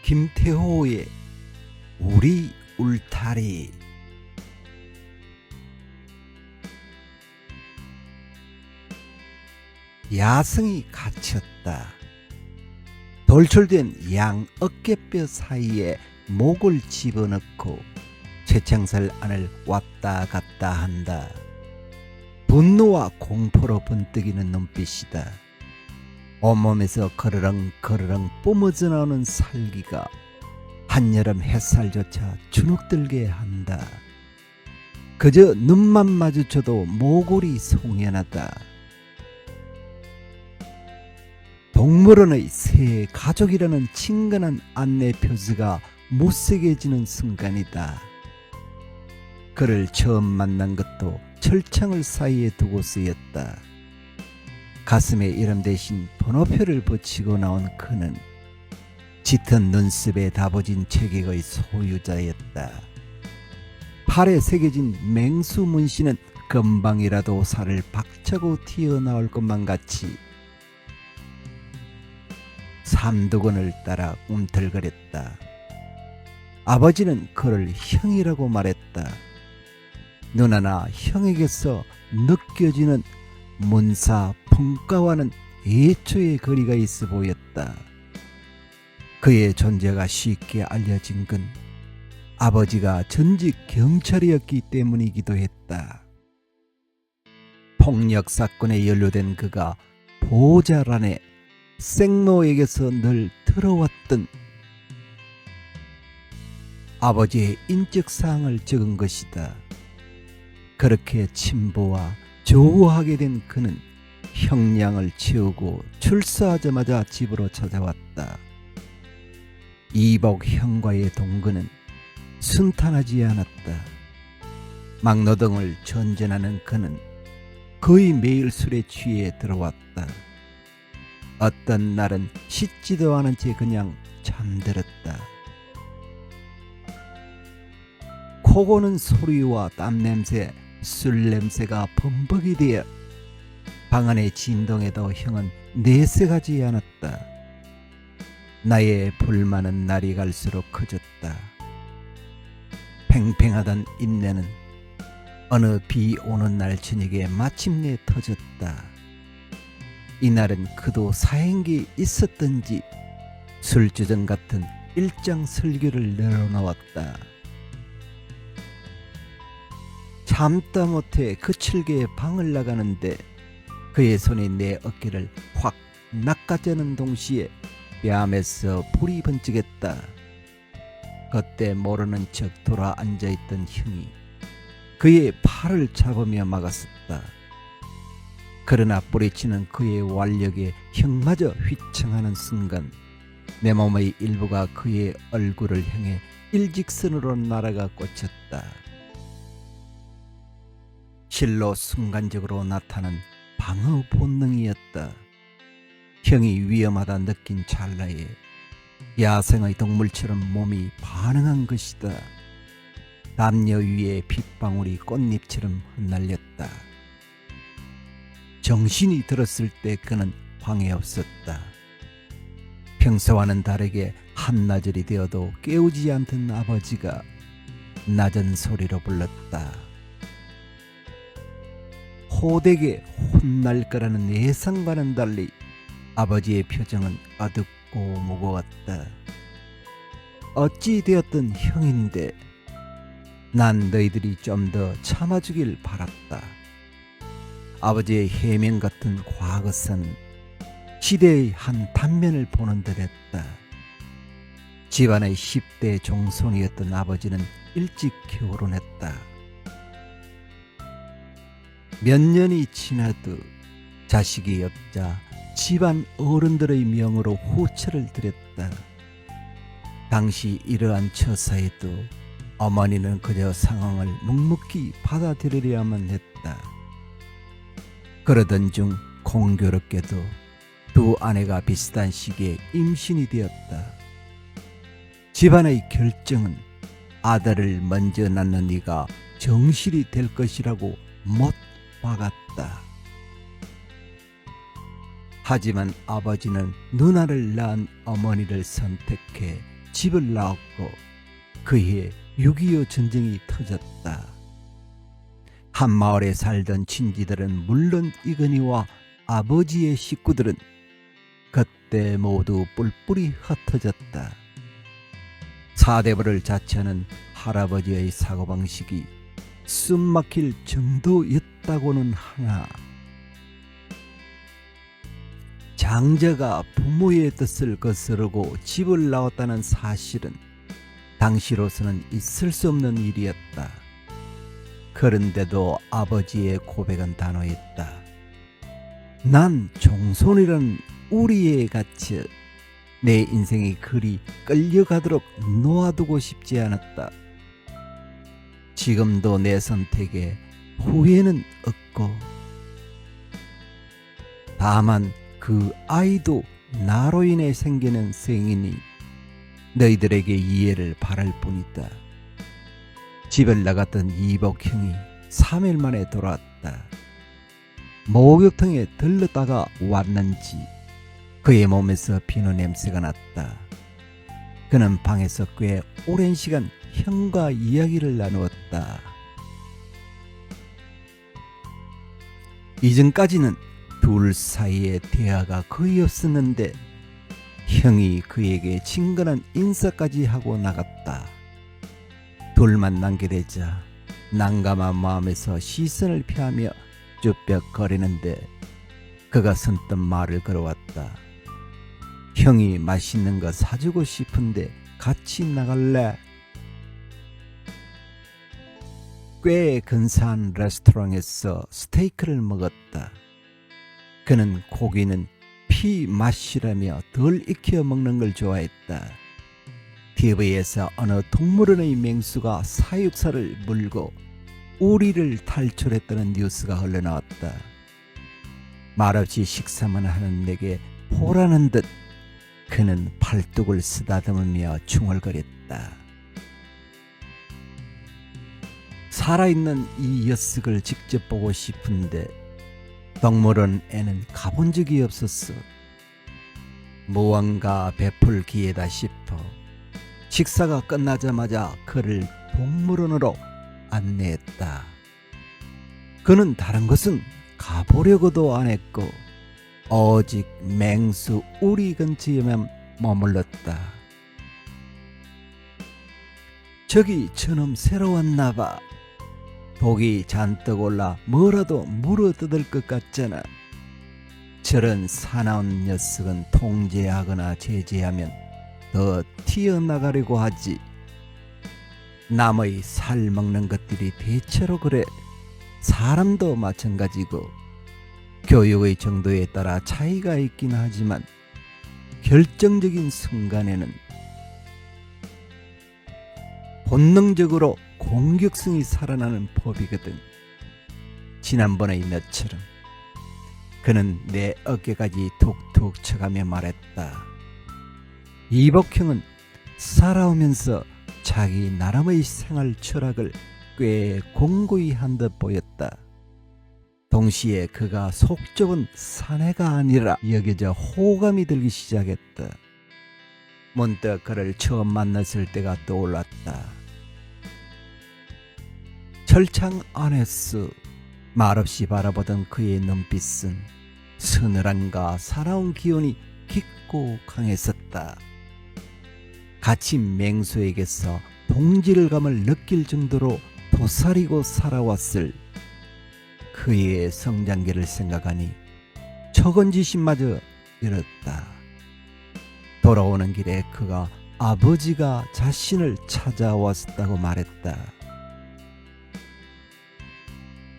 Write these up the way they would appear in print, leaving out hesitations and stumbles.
김태호의 우리 울타리. 야성이 갇혔다. 돌출된 양 어깨뼈 사이에 목을 집어넣고 쇠창살 안을 왔다 갔다 한다. 분노와 공포로 번뜩이는 눈빛이다. 온몸에서 거르렁 거르렁 뿜어져 나오는 살기가 한여름 햇살조차 주눅들게 한다. 그저 눈만 마주쳐도 모골이 송연하다. 동물원의 새 가족이라는 친근한 안내 표지가 못새겨지는 순간이다. 그를 처음 만난 것도 철창을 사이에 두고 쓰였다. 가슴에 이름 대신 번호표를 붙이고 나온 그는 짙은 눈썹에 다부진 체격의 소유자였다. 팔에 새겨진 맹수 문신은 금방이라도 살을 박차고 튀어나올 것만 같이 삼두근을 따라 움틀거렸다. 아버지는 그를 형이라고 말했다. 누나나 형에게서 느껴지는 문사 품가와는 애초의 거리가 있어 보였다. 그의 존재가 쉽게 알려진 건 아버지가 전직 경찰이었기 때문이기도 했다. 폭력 사건에 연루된 그가 보호자란에 생모에게서 늘 들어왔던 아버지의 인적사항을 적은 것이다. 그렇게 친부와 조우하게 된 그는 형량을 치우고 출소하자마자 집으로 찾아왔다. 이복 형과의 동거는 순탄하지 않았다. 막노동을 전전하는 그는 거의 매일 술에 취해 들어왔다. 어떤 날은 씻지도 않은 채 그냥 잠들었다. 코 고는 소리와 땀냄새, 술냄새가 범벅이 되어 방 안의 진동에도 형은 내색하지 않았다. 나의 불만은 날이 갈수록 커졌다. 팽팽하던 인내는 어느 비 오는 날 저녁에 마침내 터졌다. 이날은 그도 사행기 있었던지 술주정 같은 일장설교를 내려놓았다. 참다 못해 거칠게 방을 나가는데 그의 손이 내 어깨를 확 낚아채는 동시에 뺨에서 불이 번쩍했다. 그때 모르는 척 돌아 앉아있던 형이 그의 팔을 잡으며 막았었다. 그러나 뿌리치는 그의 완력에 형마저 휘청하는 순간 내 몸의 일부가 그의 얼굴을 향해 일직선으로 날아가 꽂혔다. 실로 순간적으로 나타난 방어 본능이었다. 형이 위험하다 느낀 찰나에 야생의 동물처럼 몸이 반응한 것이다. 담요 위에 빗방울이 꽃잎처럼 흩날렸다. 정신이 들었을 때 그는 방에 없었다. 평소와는 다르게 한나절이 되어도 깨우지 않던 아버지가 낮은 소리로 불렀다. 호되게 혼날 거라는 예상과는 달리 아버지의 표정은 어둡고 무거웠다. 어찌 되었든 형인데 난 너희들이 좀 더 참아주길 바랐다. 아버지의 해명 같은 과거사는 시대의 한 단면을 보는 듯했다. 집안의 10대 종손이었던 아버지는 일찍 결혼했다. 몇 년이 지나도 자식이 없자 집안 어른들의 명으로 후처를 드렸다. 당시 이러한 처사에도 어머니는 그저 상황을 묵묵히 받아들이려만 했다. 그러던 중 공교롭게도 두 아내가 비슷한 시기에 임신이 되었다. 집안의 결정은 아들을 먼저 낳는 이가 정실이 될 것이라고 못 박았다. 하지만 아버지는 누나를 낳은 어머니를 선택해 집을 나왔고 그해 6.25 전쟁이 터졌다. 한 마을에 살던 친지들은 물론 이건희와 아버지의 식구들은 그때 모두 뿔뿔이 흩어졌다. 사대부를 자처하는 할아버지의 사고방식이 숨막힐 정도였다고는 하나 장자가 부모의 뜻을 거스르고 집을 나왔다는 사실은 당시로서는 있을 수 없는 일이었다. 그런데도 아버지의 고백은 단호했다. 난 종손이란 우리에 갇혀 내 인생이 그리 끌려가도록 놓아두고 싶지 않았다. 지금도 내 선택에 후회는 없고 다만 그 아이도 나로 인해 생기는 생이니 너희들에게 이해를 바랄 뿐이다. 집을 나갔던 이복 형이 3일 만에 돌아왔다. 목욕탕에 들렀다가 왔는지 그의 몸에서 비누 냄새가 났다. 그는 방에서 꽤 오랜 시간 형과 이야기를 나누었다. 이전까지는 둘 사이에 대화가 거의 없었는데 형이 그에게 친근한 인사까지 하고 나갔다. 둘만 남게 되자 난감한 마음에서 시선을 피하며 쭈뼛거리는데 그가 선뜻 말을 걸어왔다. 형이 맛있는 거 사주고 싶은데 같이 나갈래? 꽤 근사한 레스토랑에서 스테이크를 먹었다. 그는 고기는 피 맛이라며 덜 익혀 먹는 걸 좋아했다. TV에서 어느 동물원의 맹수가 사육사를 물고 우리를 탈출했다는 뉴스가 흘러나왔다. 말없이 식사만 하는 내게 보라는 듯 그는 팔뚝을 쓰다듬으며 중얼거렸다. 살아있는 이 녀석을 직접 보고 싶은데 동물원에는 가본 적이 없었어. 무언가 베풀 기회다 싶어 식사가 끝나자마자 그를 동물원으로 안내했다. 그는 다른 곳은 가보려고도 안 했고 오직 맹수 우리 근처에만 머물렀다. 저기 저놈 새로 왔나 봐. 독이 잔뜩 올라 뭐라도 물어뜯을 것 같잖아. 저런 사나운 녀석은 통제하거나 제재하면 더 튀어나가려고 하지. 남의 살 먹는 것들이 대체로 그래. 사람도 마찬가지고 교육의 정도에 따라 차이가 있긴 하지만 결정적인 순간에는 본능적으로 공격성이 살아나는 법이거든. 지난번의 너처럼. 그는 내 어깨까지 툭툭 쳐가며 말했다. 이복형은 살아오면서 자기 나름의 생활 철학을 꽤 공고히 한 듯 보였다. 동시에 그가 속 좁은 사내가 아니라 여겨져 호감이 들기 시작했다. 문득 그를 처음 만났을 때가 떠올랐다. 철창 안에서 말없이 바라보던 그의 눈빛은 서늘함과 사나운 기운이 깊고 강했었다. 같이 맹수에게서 동질감을 느낄 정도로 도사리고 살아왔을 그의 성장기를 생각하니 초건지심마저 잃었다. 돌아오는 길에 그가 아버지가 자신을 찾아왔다고 말했다.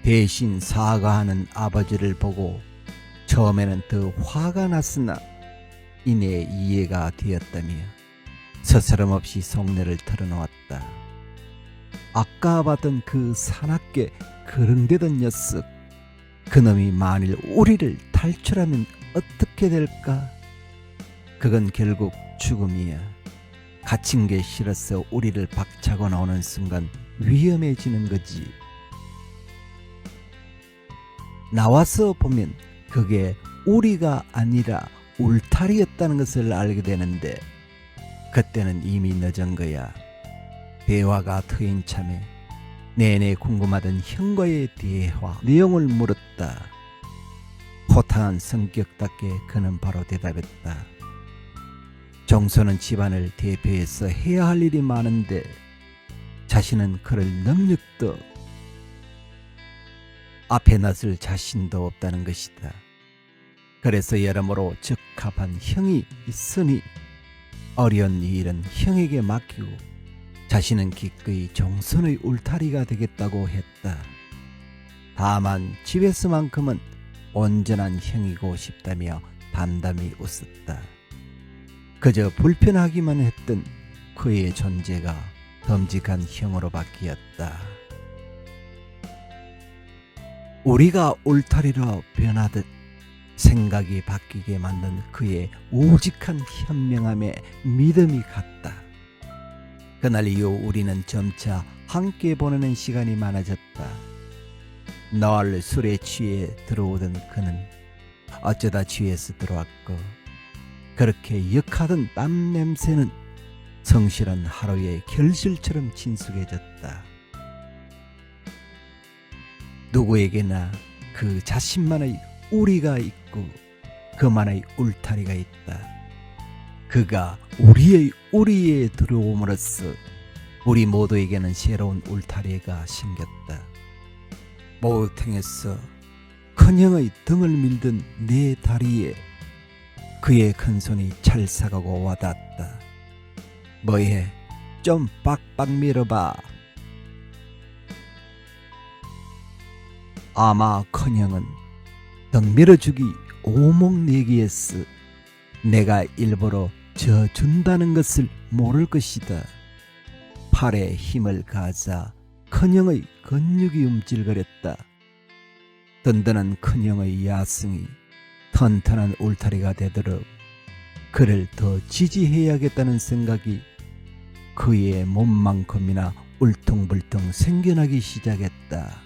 대신 사과하는 아버지를 보고 처음에는 더 화가 났으나 이내 이해가 되었다며 스스럼없이 속내를 털어놓았다. 아까 봤던 그 사납게 그릉대던 녀석, 그놈이 만일 우리를 탈출하면 어떻게 될까? 그건 결국 죽음이야. 갇힌 게 싫어서 우리를 박차고 나오는 순간 위험해지는 거지. 나와서 보면 그게 우리가 아니라 울타리였다는 것을 알게 되는데 그때는 이미 늦은 거야. 대화가 트인 참에 내내 궁금하던 형과의 대화 내용을 물었다. 호탕한 성격답게 그는 바로 대답했다. 정소는 집안을 대표해서 해야 할 일이 많은데 자신은 그럴 능력도 앞에 나설 자신도 없다는 것이다. 그래서 여러모로 적합한 형이 있으니 어려운 일은 형에게 맡기고 자신은 기꺼이 정선의 울타리가 되겠다고 했다. 다만 집에서만큼은 온전한 형이고 싶다며 담담히 웃었다. 그저 불편하기만 했던 그의 존재가 덤직한 형으로 바뀌었다. 우리가 울타리로 변하듯 생각이 바뀌게 만든 그의 우직한 현명함에 믿음이 갔다. 그날 이후 우리는 점차 함께 보내는 시간이 많아졌다. 늘 술에 취해 들어오던 그는 어쩌다 취해서 들어왔고, 그렇게 역하던 땀 냄새는 성실한 하루의 결실처럼 친숙해졌다. 누구에게나 그 자신만의 우리가 있고 그만의 울타리가 있다. 그가 우리의 우리에 들어옴으로써 우리 모두에게는 새로운 울타리가 생겼다. 목욕탕에서 큰형의 등을 밀던 내 다리에 그의 큰 손이 찰싹하고 와닿았다. 뭐해? 좀 빡빡 밀어봐. 아마 큰형은 등 밀어주기 오목내기했어. 내가 일부러 져준다는 것을 모를 것이다. 팔에 힘을 가하자 큰형의 근육이 움찔거렸다. 든든한 큰형의 야성이 튼튼한 울타리가 되도록 그를 더 지지해야겠다는 생각이 그의 몸만큼이나 울퉁불퉁 생겨나기 시작했다.